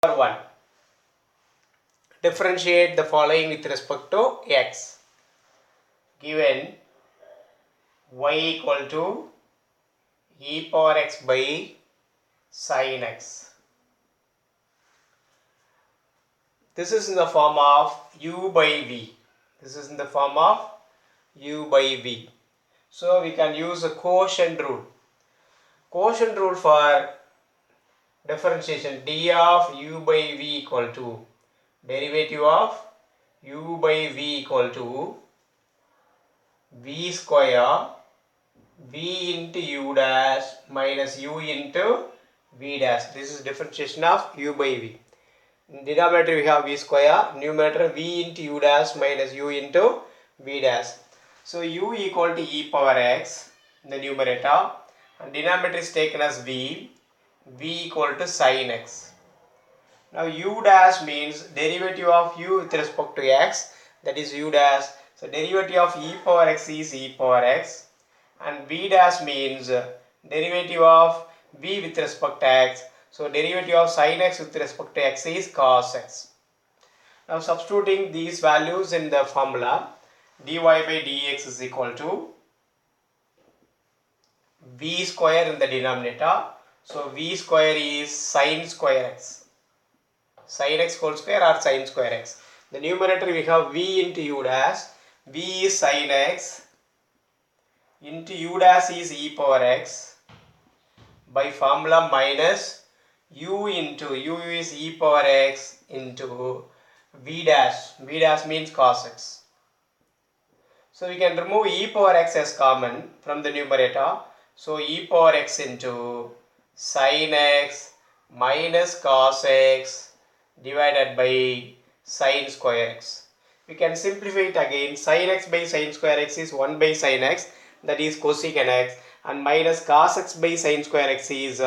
Number 1. Differentiate the following with respect to x. Given y equal to e power x by sin x. This is in the form of u by v. This is in the form of u by v. So we can use a quotient rule. Quotient rule for differentiation: d of u by v equal to derivative of u by v equal to v square v into u dash minus u into v dash. This is differentiation of u by v. In denominator we have v square, numerator v into u dash minus u into v dash. So u equal to e power x in the numerator, and denominator is taken as v equal to sin x. Now u dash means derivative of u with respect to x, that is u dash. So derivative of e power x is e power x, and v dash means derivative of v with respect to x. So derivative of sin x with respect to x is cos x. Now substituting these values in the formula, dy by dx is equal to v square in the denominator. So v square is sin square x. Sin x whole square or sin square x. The numerator we have v into u dash. V is sin x into u dash is e power x by formula minus u into u is e power x into v dash. V dash means cos x. So we can remove e power x as common from the numerator. So e power x into sin x minus cos x divided by sin square x. We can simplify it again. Sin x by sin square x is 1 by sin x, that is cosecant x, and minus cos x by sin square x is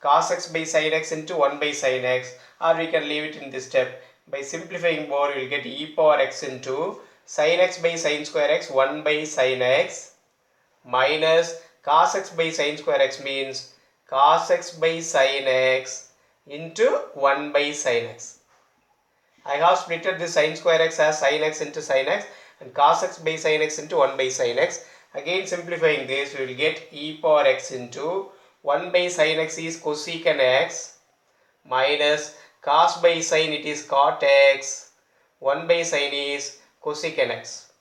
cos x by sin x into 1 by sin x, or we can leave it in this step. By simplifying more, we will get e power x into sin x by sin square x 1 by sin x minus cos x by sin square x means cos x by sin x into 1 by sin x. I have splitted this sin square x as sin x into sin x and cos x by sin x into 1 by sin x. Again simplifying this, we will get e power x into 1 by sin x is cosecant x minus cos by sin it is cot x, 1 by sin is cosecant x.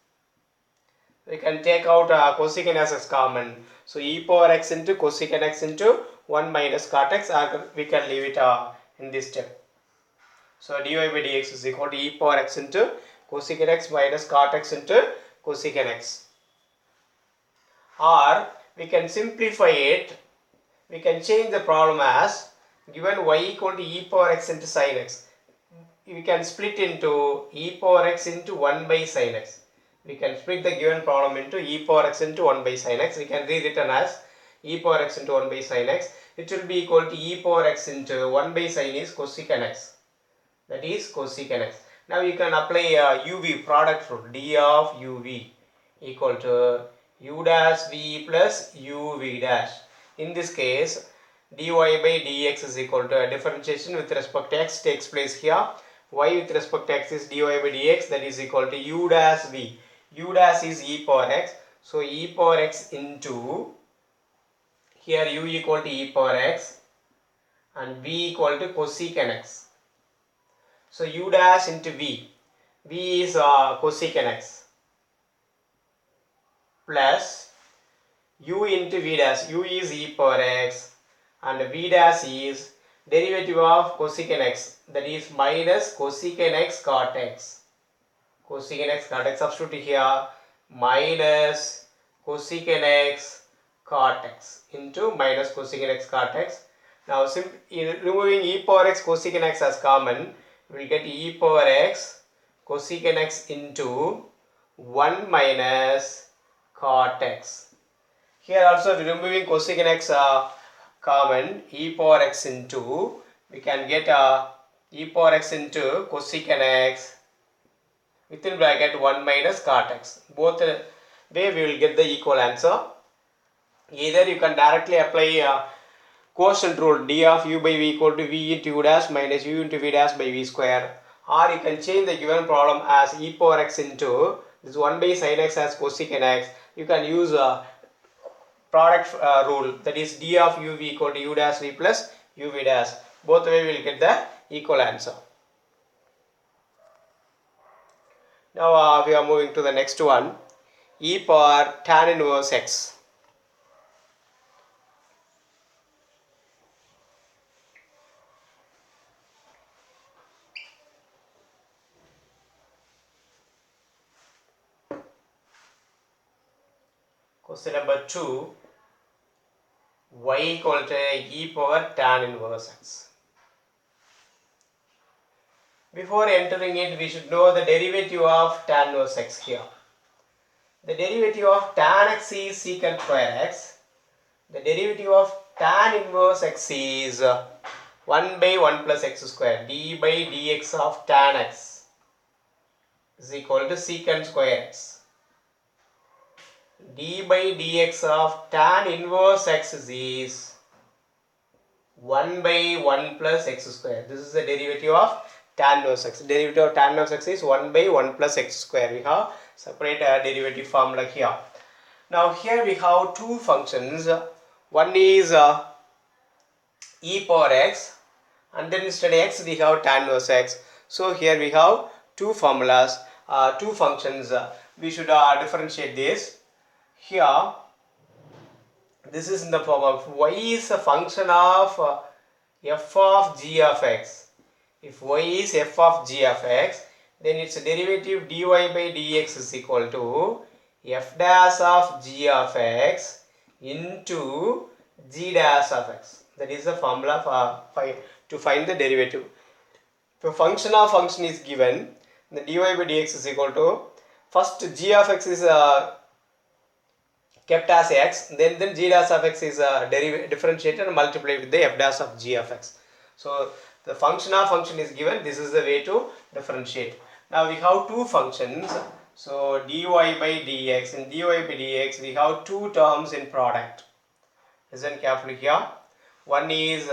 We can take out cosecant x as common. So e power x into cosecant x into 1 minus cot x, or we can leave it in this step. So dy by dx is equal to e power x into cosecant x minus cot x into cosecant x. Or we can simplify it. We can change the problem as given y equal to e power x into sin x. We can split into e power x into 1 by sin x. We can split the given problem into e power x into 1 by sin x. We can rewritten as e power x into 1 by sin x. It will be equal to e power x into 1 by sin is cosecant x. That is cosecant x. Now you can apply uv product rule. D of uv equal to u dash v plus uv dash. In this case, dy by dx is equal to differentiation with respect to x takes place here. Y with respect to x is dy by dx, that is equal to u dash v. U dash is e power x. So e power x into, here u equal to e power x and v equal to cosecant x. So u dash into v. V is cosecant x plus u into v dash. U is e power x and v dash is derivative of cosecant x, that is minus cosecant x cot x. Cosecant x cot x, substitute here minus cosecant x cot x into minus cosecant x cot x. Now removing e power x cosecant x as common, we will get e power x cosecant x into 1 minus cot x. Here also removing cosecant x common, e power x into, we can get e power x into cosecant x within bracket 1 minus cot x. Both way we will get the equal answer. Either you can directly apply quotient rule, d of u by v equal to v into u dash minus u into v dash by v square. Or you can change the given problem as e power x into this 1 by sin x as cosecant x. You can use a product rule, that is d of u v equal to u dash v plus u v dash. Both way will get the equal answer. Now we are moving to the next one, e power tan inverse x. Question number 2, y equal to e power tan inverse x. Before entering it, we should know the derivative of tan inverse x here. The derivative of tan x is secant square x. The derivative of tan inverse x is 1 by 1 plus x square. D by dx of tan x is equal to secant square x. D by dx of tan inverse x is 1 by 1 plus x square. This is the derivative of tan inverse x. Derivative of tan inverse x is 1 by 1 plus x square. We have separate derivative formula here. Now here we have two functions. One is e power x, and then instead of x we have tan inverse x. So here we have two formulas, two functions. We should differentiate this. Here this is in the form of y is a function of f of g of x. If y is f of g of x, then its derivative dy by dx is equal to f dash of g of x into g dash of x. That is the formula to find the derivative. If a function of function is given, the dy by dx is equal to, first g of x is kept as x, then g dash of x is differentiated and multiplied with the f dash of g of x. So the function of function is given, this is the way to differentiate. Now we have two functions, so dy by dx. In dy by dx we have two terms in product. Listen carefully here. One is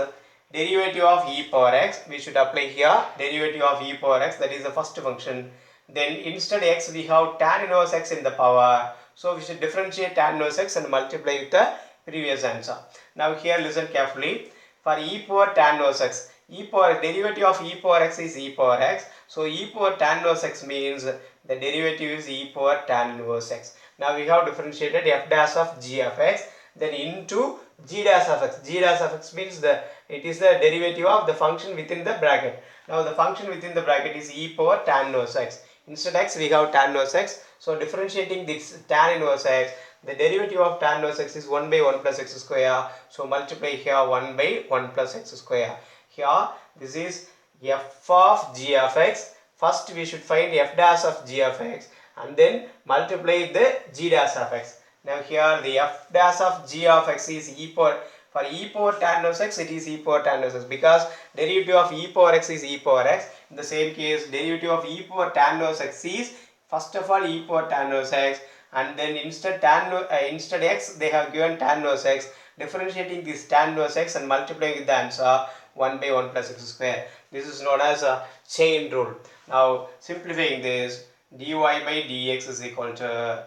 derivative of e power x, we should apply here derivative of e power x, that is the first function. Then instead x we have tan inverse x in the power, so we should differentiate tan inverse x and multiply with the previous answer. Now here listen carefully. For e power tan inverse x, derivative of e power x is e power x, so e power tan inverse x means the derivative is e power tan inverse x. Now we have differentiated f dash of g of x, then into g dash of x. G dash of x means it is the derivative of the function within the bracket. Now the function within the bracket is e power tan inverse x. Instead x we have tan inverse x, so differentiating this tan inverse x, the derivative of tan inverse x is 1 by 1 plus x square, so multiply here 1 by 1 plus x square. Here this is f of g of x. First we should find f dash of g of x and then multiply the g dash of x. Now here the f dash of g of x is e power, for e power tan inverse x it is e power tan inverse x, because derivative of e power x is e power x. In the same case derivative of e power tan inverse x is first of all e power tan inverse x, and then instead x they have given tan inverse x. Differentiating this tan inverse x and multiplying with the answer 1 by 1 plus x square. This is known as a chain rule. Now simplifying this, dy by dx is equal to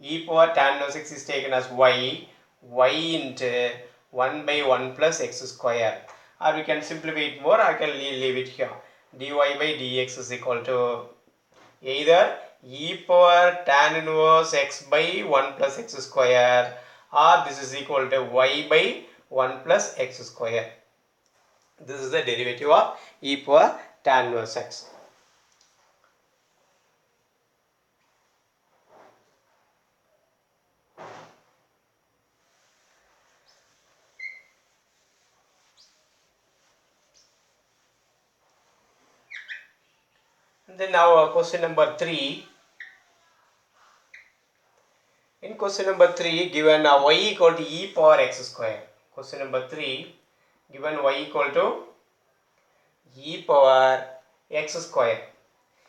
e power tan inverse x is taken as y into 1 by 1 plus x square. Or we can simplify it more, I can leave it here. Dy by dx is equal to either e power tan inverse x by 1 plus x square, or this is equal to y by 1 plus x square. This is the derivative of e power tan inverse x. And then now question number 3. In question number 3, given y equal to e power x square. Question number 3, given y equal to e power x square.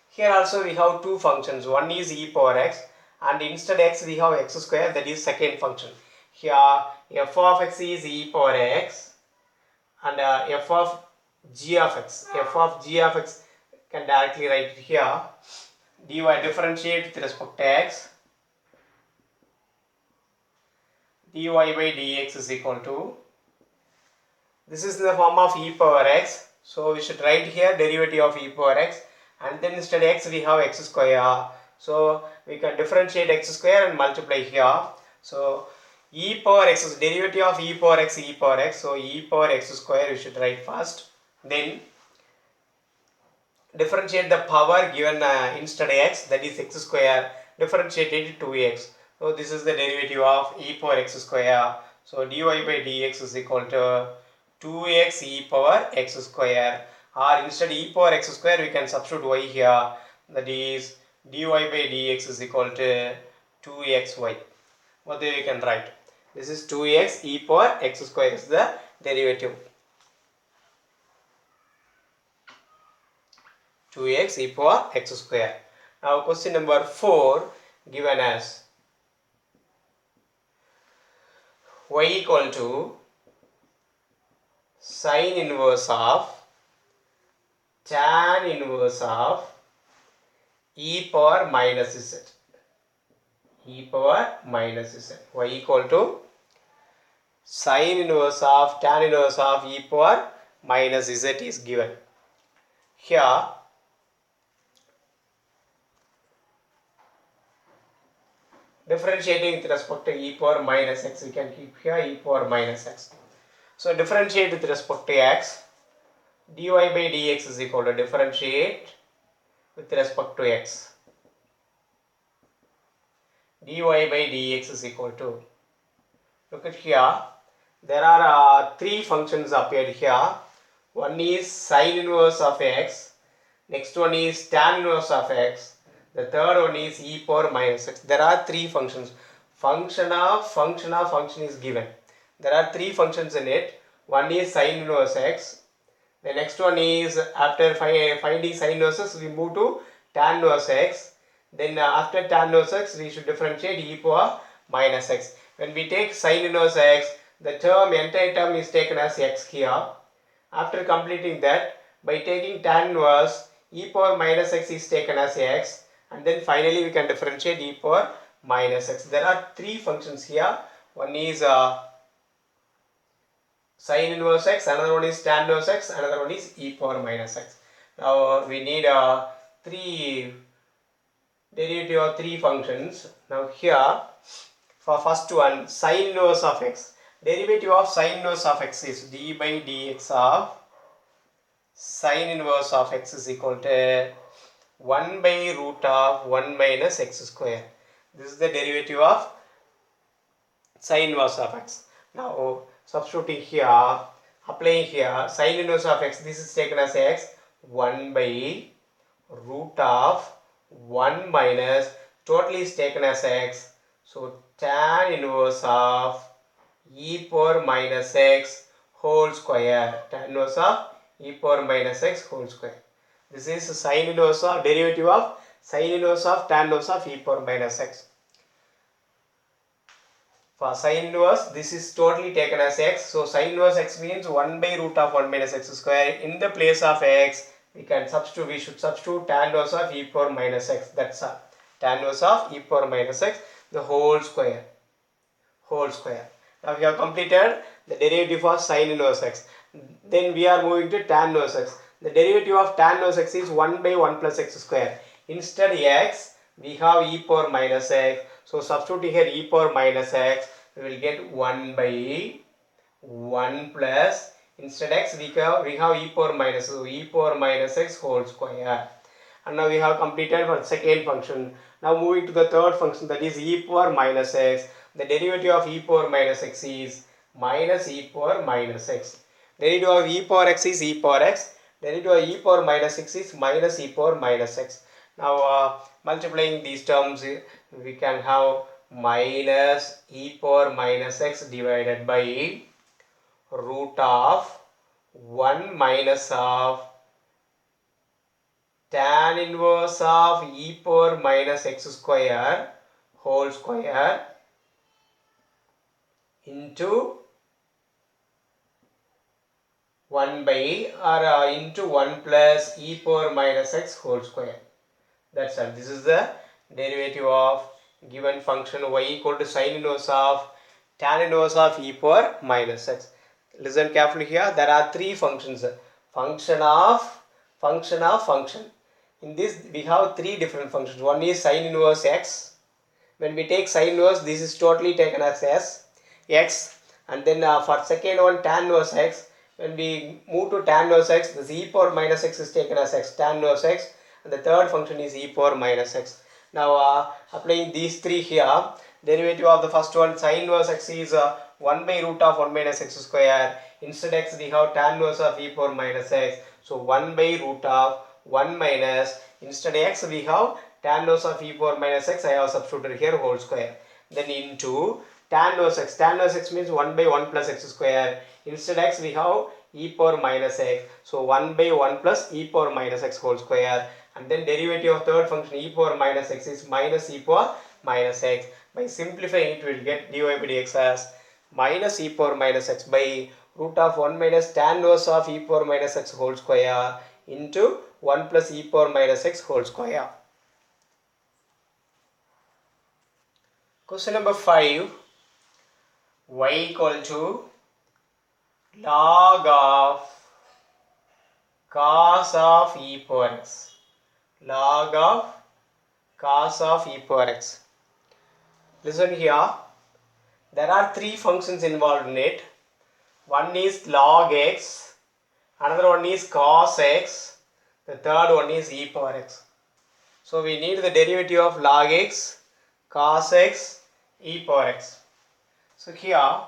Here also we have two functions. One is e power x, and instead x we have x square, that is second function. here f of x is e power x and f of g of x. F of g of x can directly write it here. dy differentiate with respect to x. dy by dx is equal to, this is in the form of e power x. So we should write here derivative of e power x, and then instead of x we have x square. So we can differentiate x square and multiply here. So e power x is derivative of e power x, e power x. So e power x square we should write first. Then differentiate the power given instead x, that is x square, differentiate it to 2x. So this is the derivative of e power x square. So dy by dx is equal to 2x e power x square, or instead e power x square we can substitute y here, that is dy by dx is equal to 2xy. What we can write? This is 2x e power x square is the derivative. 2x e power x square. Now question number 4 given as y equal to sine inverse of tan inverse of e power minus z. E power minus z. Y equal to sine inverse of tan inverse of e power minus z is given. Here differentiating with respect to e power minus x, we can keep here e power minus x. So differentiate with respect to x, dy by dx is equal to differentiate with respect to x. dy by dx is equal to, look at here, there are 3 functions appeared here. One is sine inverse of x, next one is tan inverse of x, the third one is e power minus x. There are 3 functions. Function is given. There are 3 functions in it. One is sine inverse x. The next one is, after finding sine inverse x, we move to tan inverse x. Then after tan inverse x, we should differentiate e power minus x. When we take sine inverse x, the entire term is taken as x here. After completing that, by taking tan inverse, e power minus x is taken as x, and then finally we can differentiate e power minus x. There are 3 functions here. One is sine inverse x, another one is tan inverse x, another one is e power minus x. Now we need 3 derivative of 3 functions. Now here, for first one, sine inverse of x. Derivative of sine inverse of x is d by dx of sine inverse of x is equal to 1 by root of 1 minus x square. This is the derivative of sine inverse of x. Now substituting here, applying here, sine inverse of x, this is taken as x, 1 by root of 1 minus, total is taken as x, so tan inverse of e power minus x whole square, tan inverse of e power minus x whole square. This is sine inverse of derivative of sine inverse of tan inverse of e power minus x. For sine inverse, this is totally taken as x. So sine inverse x means 1 by root of 1 minus x square. In the place of x, we should substitute tan inverse of e power minus x. That's all. Tan inverse of e power minus x, the whole square. Whole square. Now we have completed the derivative of sine inverse x. Then we are moving to tan inverse x. The derivative of tan inverse x is 1 by 1 plus x square. Instead x, we have e power minus x. So substituting here e power minus x, we will get 1 by 1 plus, instead x we have e power minus, so e power minus x whole square. And now we have completed for second function. Now moving to the third function, that is e power minus x. The derivative of e power minus x is minus e power minus x. Derivative of e power x is e power x. Derivative of e power minus x is minus e power minus x. Now multiplying these terms, we can have minus e power minus x divided by root of 1 minus of tan inverse of e power minus x square whole square into 1 by or into 1 plus e power minus x whole square. That's all. This is the derivative of given function y equal to sine inverse of tan inverse of e power minus x. Listen carefully here. There are three functions. Function of function. In this we have three different functions. One is sine inverse x. When we take sine inverse, this is totally taken as x. And then for second one tan inverse x. When we move to tan inverse x, this e power minus x is taken as x, tan inverse x. And the third function is e power minus x. Now applying these three here, derivative of the first one sin inverse x is 1 by root of 1 minus x square. Instead x we have tan inverse of e power minus x. So 1 by root of 1 minus, instead x we have tan inverse of e power minus x, I have substituted here whole square. Then into tan inverse x. Tan inverse x means 1 by 1 plus x square. Instead x we have e power minus x. So 1 by 1 plus e power minus x whole square. And then derivative of third function e power minus x is minus e power minus x. By simplifying it, we will get dy by dx as minus e power minus x by root of 1 minus tan inverse of e power minus x whole square into 1 plus e power minus x whole square. Question number 5. Y equal to log of cos of e power x. Log of cos of e power x. Listen here. There are three functions involved in it. One is log x, another one is cos x, the third one is e power x. So we need the derivative of log x, cos x, e power x. So here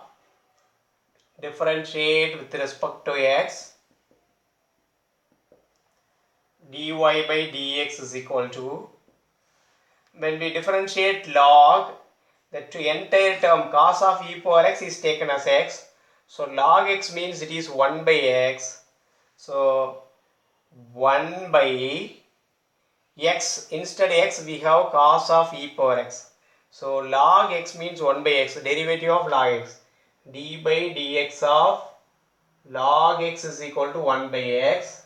differentiate with respect to x, dy by dx is equal to, when we differentiate log, the entire term cos of e power x is taken as x. So log x means it is 1 by x. So 1 by x, instead x we have cos of e power x. So log x means 1 by x, derivative of log x. D by dx of log x is equal to 1 by x.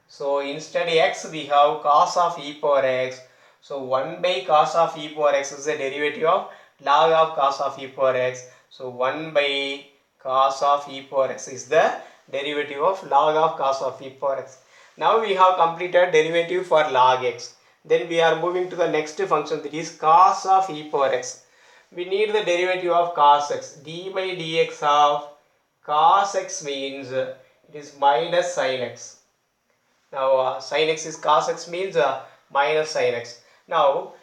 So instead x we have cos of e power x. So 1 by cos of e power x is the derivative of log of cos of e power x. So 1 by cos of e power x is the derivative of log of cos of e power x. Now we have completed derivative for log x. Then we are moving to the next function, that is cos of e power x. We need the derivative of cos x. D by dx of cos x means it is minus sin x. Now sin x is cos x means minus sin x. Now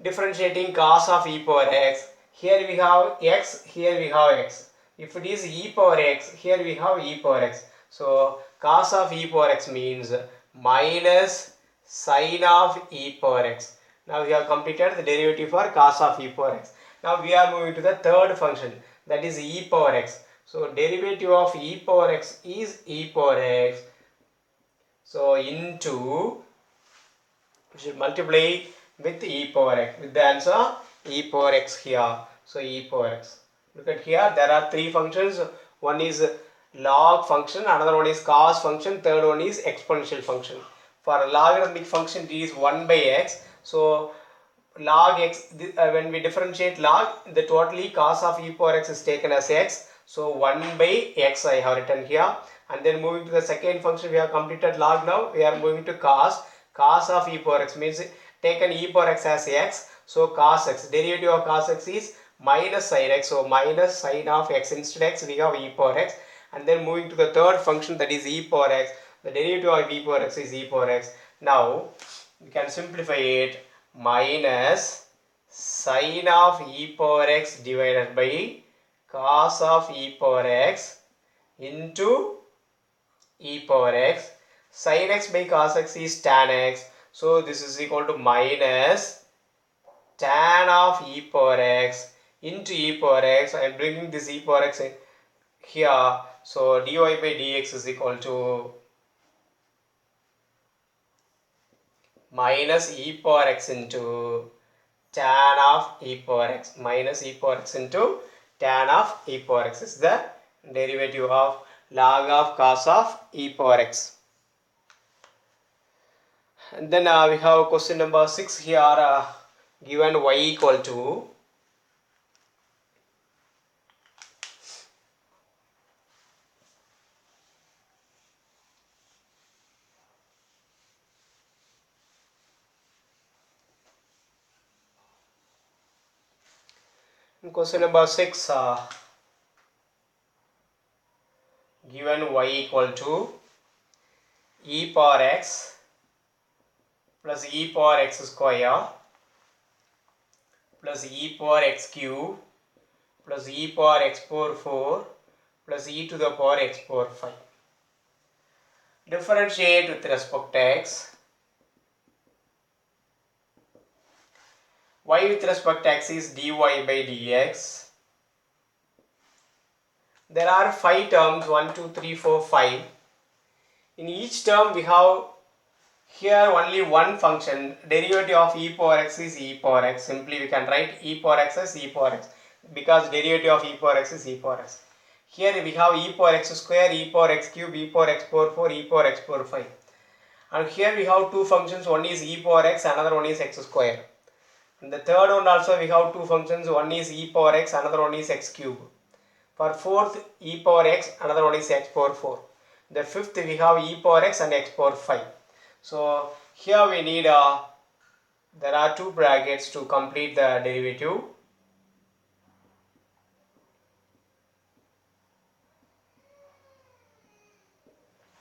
differentiating cos of e power x, here we have x, here we have x. If it is e power x, here we have e power x. So cos of e power x means minus sin of e power x. Now we have completed the derivative for cos of e power x. Now we are moving to the third function, that is e power x. So derivative of e power x is e power x. So into, we should multiply with e power x, with the answer e power x here. So e power x. Look at here, there are three functions. One is log function, another one is cos function, third one is exponential function. For a logarithmic function, it is 1 by x. So log x, when we differentiate log, the totally cos of e power x is taken as x. So 1 by x I have written here. And then moving to the second function, we have completed log. Now we are moving to cos. Cos of e power x means taken e power x as x. So cos x, derivative of cos x is minus sin x. So minus sin of x, instead x we have e power x. And then moving to the third function, that is e power x. The derivative of e power x is e power x. Now we can simplify it, minus sin of e power x divided by cos of e power x into e power x. Sin x by cos x is tan x. So this is equal to minus tan of e power x into e power x. I am bringing this e power x in here. So dy by dx is equal to minus e power x into tan of e power x, minus e power x into tan of e power x is the derivative of log of cos of e power x. And then we have question number 6 here, given y equal to in question number 6, given y equal to e power x plus e power x square plus e power x cube plus e power x power 4 plus e to the power x power 5. Differentiate with respect to x. Y with respect to x is dy by dx. There are 5 terms, 1, 2, 3, 4, 5. In each term we have here only one function. Derivative of e power x is e power x. Simply we can write e power x as e power x because derivative of e power x is e power x. Here we have e power x square, e power x cube, e power x power 4, e power x power 5. And here we have two functions, one is e power x, another one is x square. And the third one also we have two functions, one is e power x, another one is x cube. For fourth e power x, another one is x power 4. The fifth we have e power x and x power 5. So here we need there are two brackets to complete the derivative.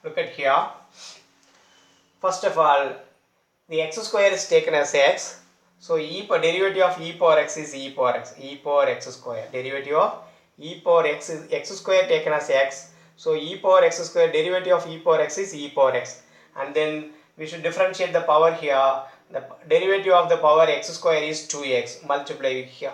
Look at here. First of all, the x square is taken as x. So derivative of e power x is e power x square. Derivative of e power x is x square taken as x. So e power x square, derivative of e power x is e power x. And then we should differentiate the power here. The derivative of the power x square is 2x. Multiply it here.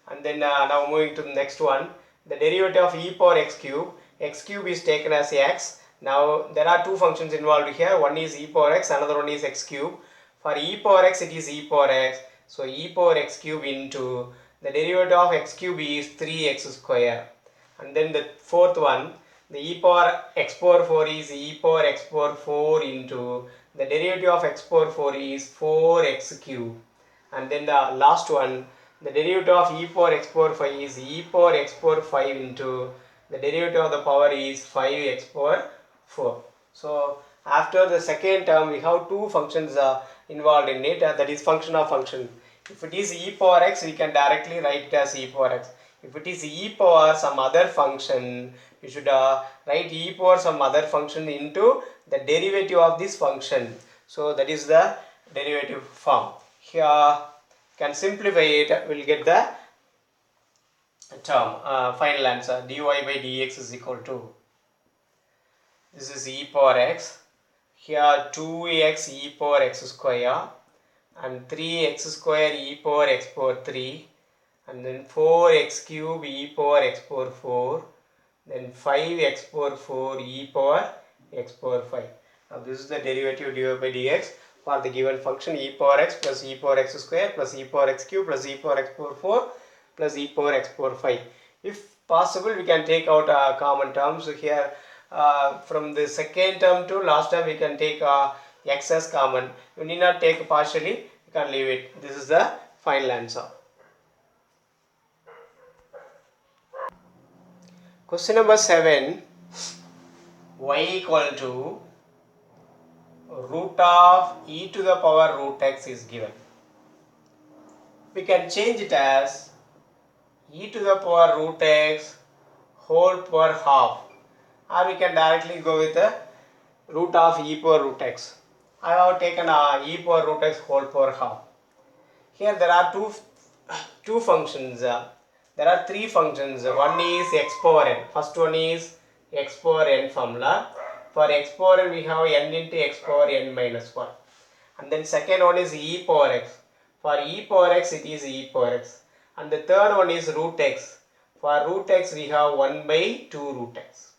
And then now moving to the next one. The derivative of e power x cube is taken as x. Now there are two functions involved here. One is e power x, another one is x cube. For e power x it is e power x. So e power x cube into the derivative of x cube is 3x square. And then the fourth one, the e power x power 4 is e power x power 4 into the derivative of x power 4 is 4x cube. And then the last one, the derivative of e power x power 5 is e power x power 5 into the derivative of the power is 5x power 4. So after the second term we have two functions involved in it, that is function of function. If it is e power x, we can directly write it as e power x. If it is e power some other function, we should write e power some other function into the derivative of this function. So that is the derivative form. Here can simplify it, we will get the term, final answer, dy by dx is equal to, this is e power x, here 2x e power x square and 3x square e power x power 3 and then 4x cube e power x power 4, then 5x power 4 e power x power 5. Now this is the derivative dy by dx for the given function e power x plus e power x square plus e power x cube plus e power x power 4 plus e power x power 5. If possible, we can take out common terms. So here from the second term to last term we can take x as common. You need not take partially, you can leave it. This is the final answer. Question number 7, y equal to root of e to the power root x is given. We can change it as e to the power root x whole power half, or we can directly go with the root of e power root x. I have taken e power root x whole power half. Here there are two functions. There are three functions. One is x power n. First one is x power n formula. For x power n we have n into x power n minus 1. And then second one is e power x. For e power x it is e power x. And the third one is root x. For root x we have 1 by 2 root x.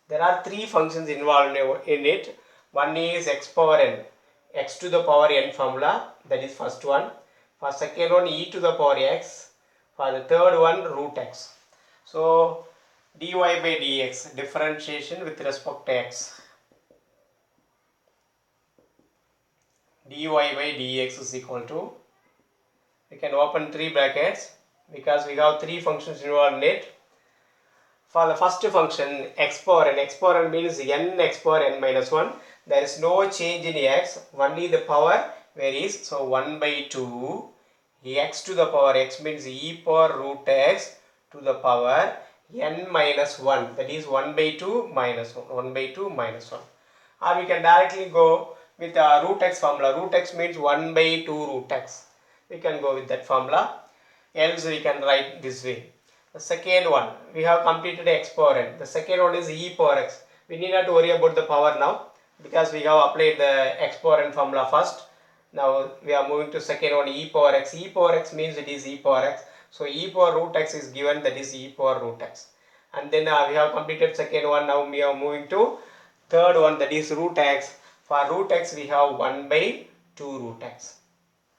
There are three functions involved in it. One is x power n, x to the power n formula, that is first one. For second one e to the power x. For the third one root x. So dy by dx, differentiation with respect to x. dy by dx is equal to, we can open three brackets because we have three functions involved in it. For the first function x power n means n x power n minus 1. There is no change in x, only the power varies. So 1 by 2 x to the power x means e power root x to the power n minus 1, that is 1 by 2 minus 1, 1 by 2 minus 1. Or we can directly go with root x formula. Root x means 1 by 2 root x. We can go with that formula. Else we can write this way. The second one, we have completed x power n. The second one is e power x. We need not to worry about the power now because we have applied the x power n formula first. Now we are moving to second one, e power x. E power x means it is e power x. So e power root x is given, that is e power root x. And then we have completed second one. Now we are moving to third one, that is root x. For root x we have 1 by 2 root x.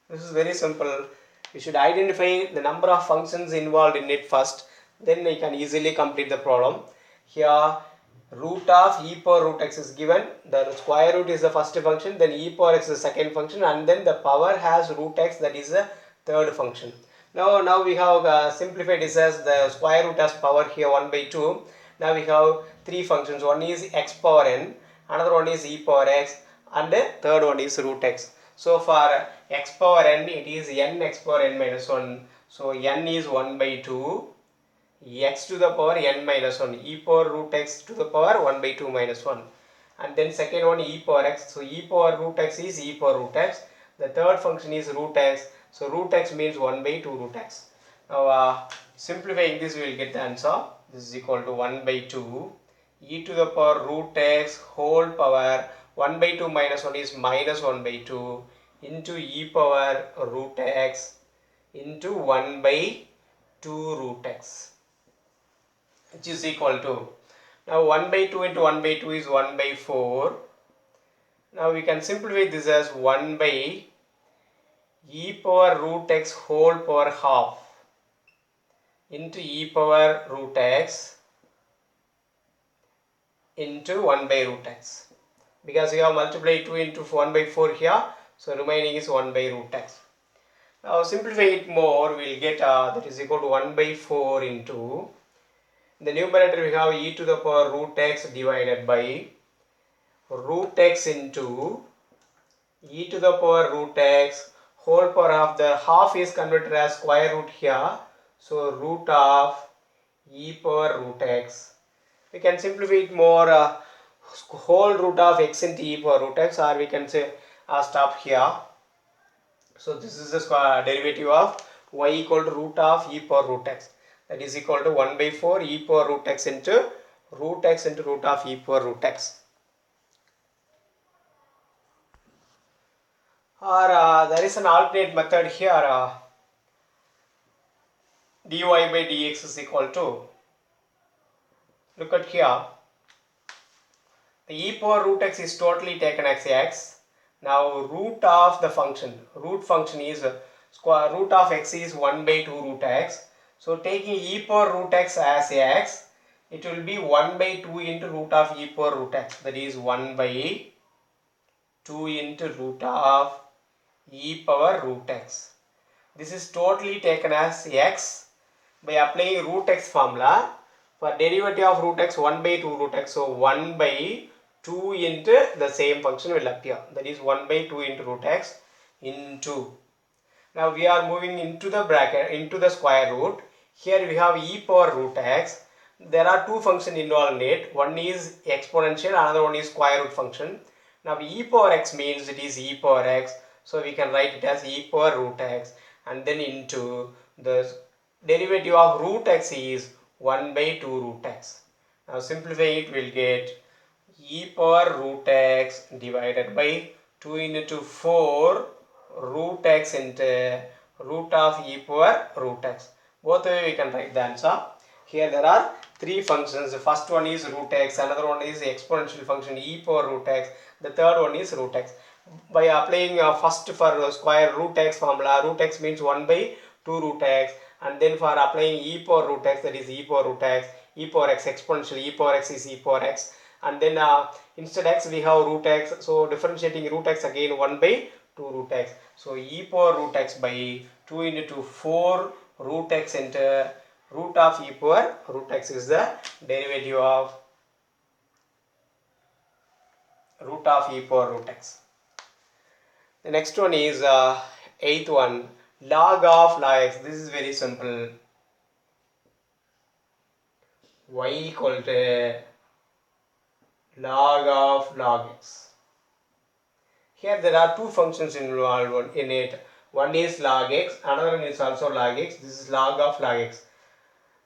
This is very simple. We should identify the number of functions involved in it first, then we can easily complete the problem. Here root of e power root x is given, the square root is the first function, then e power x is the second function, and then the power has root x, that is the third function. Now we have simplified this as the square root as power here 1 by 2. Now we have three functions, one is x power n, another one is e power x, and the third one is root x. So for x power n, it is n x power n minus 1. So n is 1 by 2, x to the power n minus 1, e power root x to the power 1 by 2 minus 1. And then second one e power x. So e power root x is e power root x. The third function is root x. So root x means 1 by 2 root x. Now simplifying this, we will get the answer. This is equal to 1 by 2 e to the power root x whole power 1 by 2 minus 1 is minus 1 by 2 into e power root x into 1 by 2 root x, which is equal to, now 1 by 2 into 1 by 2 is 1 by 4. Now we can simplify this as 1 by e power root x whole power half into e power root x into 1 by root x, because we have multiplied 2 into 1 by 4 here, so remaining is 1 by root x. Now simplify it more, we will get that is equal to 1 by 4 into, in the numerator we have e to the power root x divided by root x into e to the power root x whole power of, the half is converted as square root here, so root of e power root x. We can simplify it more, whole root of x into e power root x, or we can say stop here. So this is the derivative of y equal to root of e power root x, that is equal to 1 by 4 e power root x into root of e power root x. Or there is an alternate method here, dy by dx is equal to, look at here, the e power root x is totally taken as x. Now root of the function, root function is square root of x is 1 by 2 root x. So taking e power root x as x, it will be 1 by 2 into root of e power root x, that is 1 by 2 into root of e power root x. This is totally taken as x. By applying root x formula, for derivative of root x 1 by 2 root x, so 1 by 2 into the same function will appear, that is 1 by 2 into root x into, now we are moving into the bracket, into the square root. Here we have e power root x. There are two functions involved in it, one is exponential, another one is square root function. Now e power x means it is e power x, so we can write it as e power root x, and then into the derivative of root x is 1 by 2 root x. Now simplify it, we will get e power root x divided by 2 into 4 root x into root of e power root x. Both way we can write the answer. Here there are three functions. The first one is root x, another one is exponential function e power root x, the third one is root x. By applying first for square root x formula, root x means 1 by 2 root x, and then for applying e power root x, that is e power root x, e power x exponential, e power x is e power x, and then instead x we have root x, so differentiating root x again 1 by 2 root x, so e power root x by 2 into 4 root x into root of e power root x is the derivative of root of e power root x. The next one is eighth one, log of log x. This is very simple. Y equal to log of log x. Here there are two functions involved in it. One is log x, another one is also log x. This is log of log x.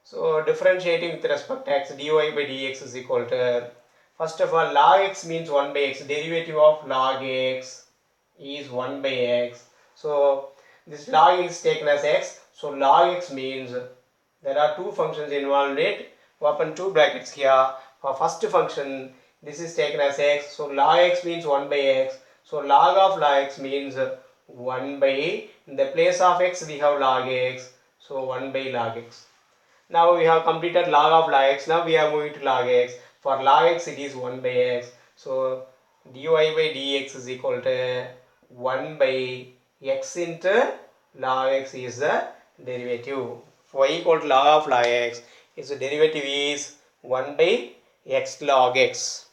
So differentiating with respect to x, dy by dx is equal to, first of all, log x means 1 by x. Derivative of log x is 1 by x. So this log x is taken as x. So log x means there are two functions involved in it. Open two brackets here. For first function, this is taken as x. So log x means 1 by x. So log of log x means 1 by, in the place of x we have log x. So 1 by log x. Now we have completed log of log x. Now we are moving to log x. For log x it is 1 by x. So dy by dx is equal to 1 by x into log x is the derivative. For y equal to log of log x, its derivative is 1 by x log x.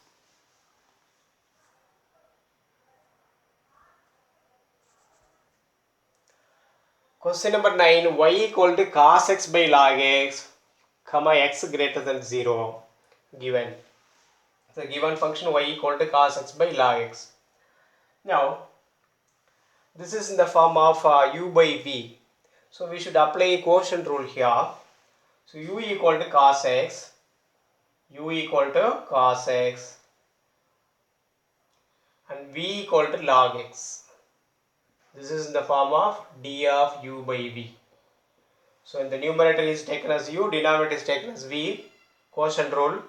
Question number 9, y equal to cos x by log x, comma x greater than 0 given. The given function y equal to cos x by log x. Now, this is in the form of u by v. So we should apply quotient rule here. So u equal to cos x, u equal to cos x, and v equal to log x. This is in the form of d of u by v. So in the numerator is taken as u, denominator is taken as v. Quotient rule,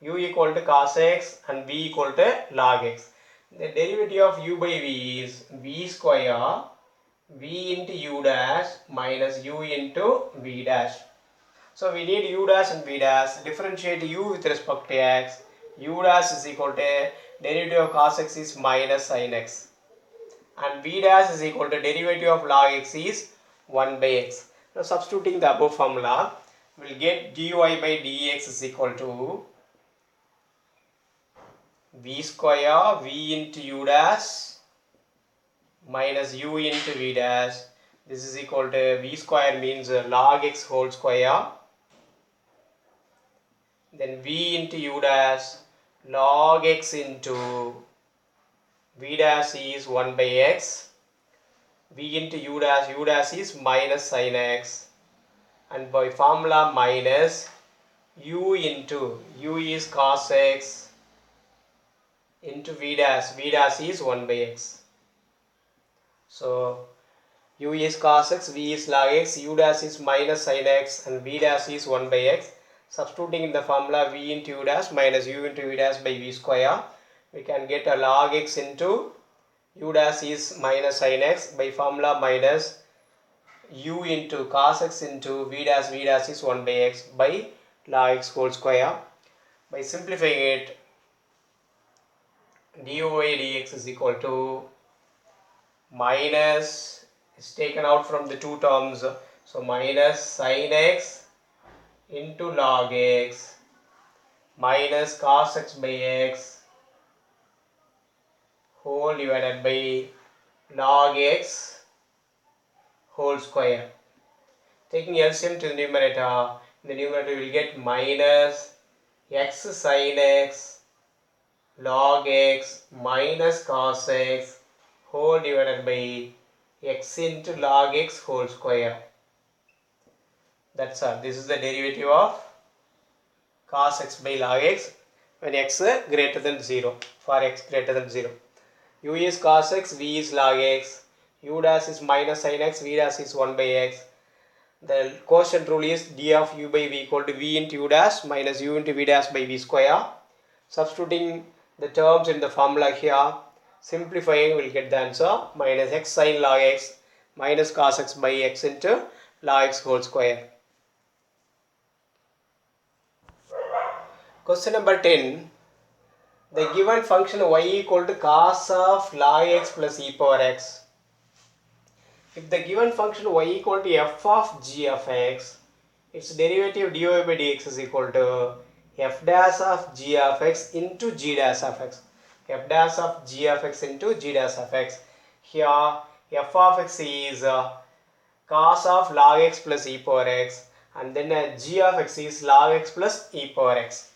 u equal to cos x and v equal to log x. The derivative of u by v is v square v into u dash minus u into v dash. So we need u dash and v dash. Differentiate u with respect to x. U dash is equal to derivative of cos x is minus sin x. And v dash is equal to derivative of log x is 1 by x. Now substituting the above formula, we will get dy by dx is equal to v square v into u dash minus u into v dash. This is equal to v square means log x whole square. Then v into u dash log x into v dash is 1 by x. V into u dash is minus sin x. And by formula minus u into, u is cos x into v dash is 1 by x. So u is cos x, v is log x, u dash is minus sin x, and v dash is 1 by x. Substituting in the formula v into u dash minus u into v dash by v square, we can get a log x into u dash is minus sin x by formula minus u into cos x into v dash is 1 by x by log x whole square. By simplifying it, dy dx is equal to minus, is taken out from the two terms, so minus sin x into log x minus cos x by x whole divided by log x whole square. Taking LCM to the numerator, in the numerator we will get minus x sin x log x minus cos x whole divided by x into log x whole square. That's all. This is the derivative of cos x by log x when x greater than 0, for x greater than 0. U is cos x, v is log x, u dash is minus sin x, v dash is 1 by x. The quotient rule is d of u by v equal to v into u dash minus u into v dash by v square. Substituting the terms in the formula here, simplifying, we will get the answer minus x sin log x minus cos x by x into log x whole square. Question number 10. The given function y equal to cos of log x plus e power x. If the given function y equal to f of g of x, its derivative dy by dx is equal to f dash of g of x into g dash of x. F dash of g of x into g dash of x. Here f of x is cos of log x plus e power x, and then g of x is log x plus e power x.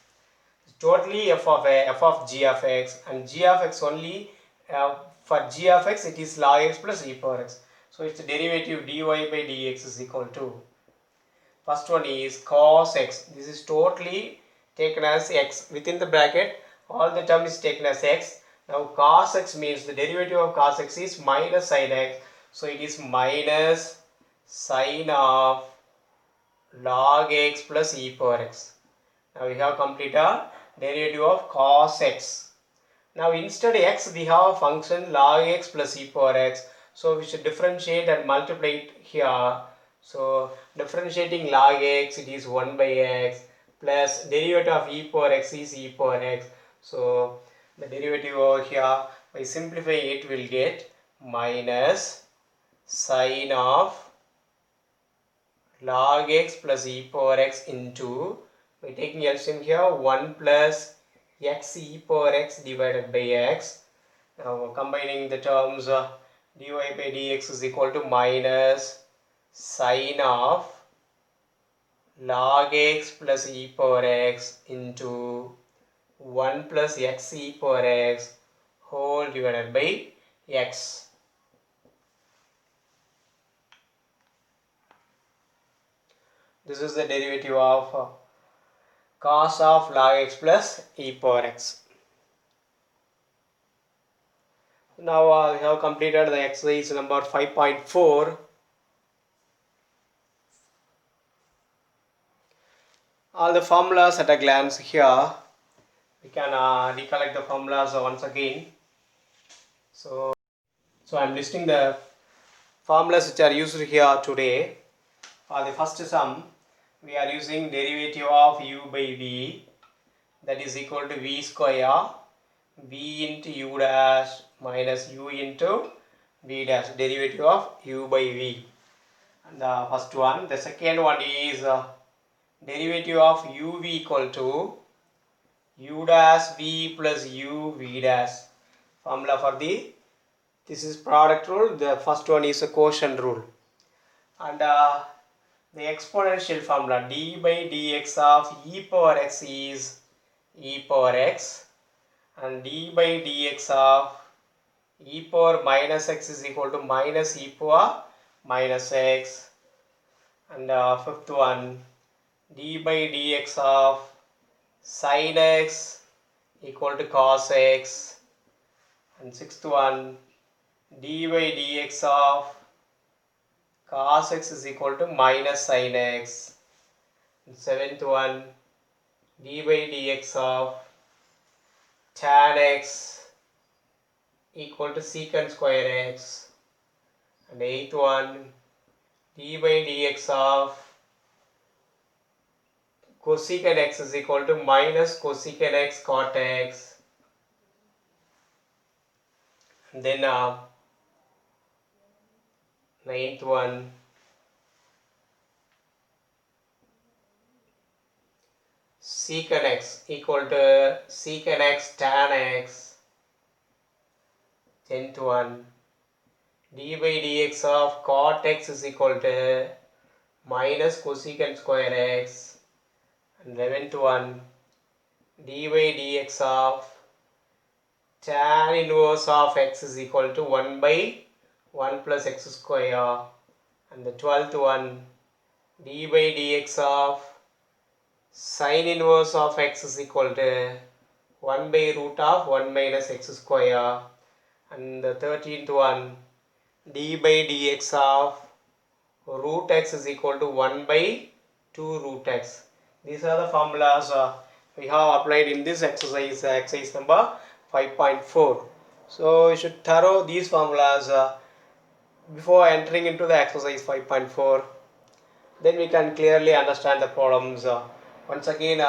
Totally f of g of x, and g of x only, for g of x it is log x plus e power x. So its derivative dy by dx is equal to, first one is cos x. This is totally taken as x. Within the bracket, all the term is taken as x. Now cos x means the derivative of cos x is minus sin x. So it is minus sin of log x plus e power x. Now we have completed derivative of cos x. Now instead of x we have a function log x plus e power x. So we should differentiate and multiply it here. So differentiating log x, it is 1 by x, plus derivative of e power x is e power x. So the derivative over here, by simplifying it, will get minus sin of log x plus e power x into, by taking LCM here, 1 plus x e power x divided by x. Now combining the terms, dy by dx is equal to minus sin of log x plus e power x into 1 plus x e power x whole divided by x. This is the derivative of cos of log x plus e power x. Now we have completed the exercise number 5.4. All the formulas at a glance here. We can recollect the formulas once again. So I am listing the formulas which are used here today. For the first sum, we are using derivative of u by v, that is equal to v square v into u dash minus u into v dash, derivative of u by v. And the first one. The second one is derivative of uv equal to u dash v plus u v dash. Formula for this is product rule. The first one is a quotient rule. And the exponential formula, d by dx of e power x is e power x, and d by dx of e power minus x is equal to minus e power minus x. And fifth one, d by dx of sin x equal to cos x. And sixth one, d by dx of cos x is equal to minus sin x. And seventh one, d by dx of tan x equal to secant square x. And eighth one, d by dx of cosecant x is equal to minus cosecant x cot x. And then ninth one, secant x equal to secant x tan x. 10th one, d by dx of cot x is equal to minus cosecant square x. And 11th one, d by dx of tan inverse of x is equal to 1 by 1 plus x square. And the 12th one, d by dx of sin inverse of x is equal to 1 by root of 1 minus x square. And the 13th one, d by dx of root x is equal to 1 by 2 root x. These are the formulas we have applied in this exercise, exercise number 5.4. So you should thorough these formulas before entering into the exercise 5.4. then we can clearly understand the problems. Once again,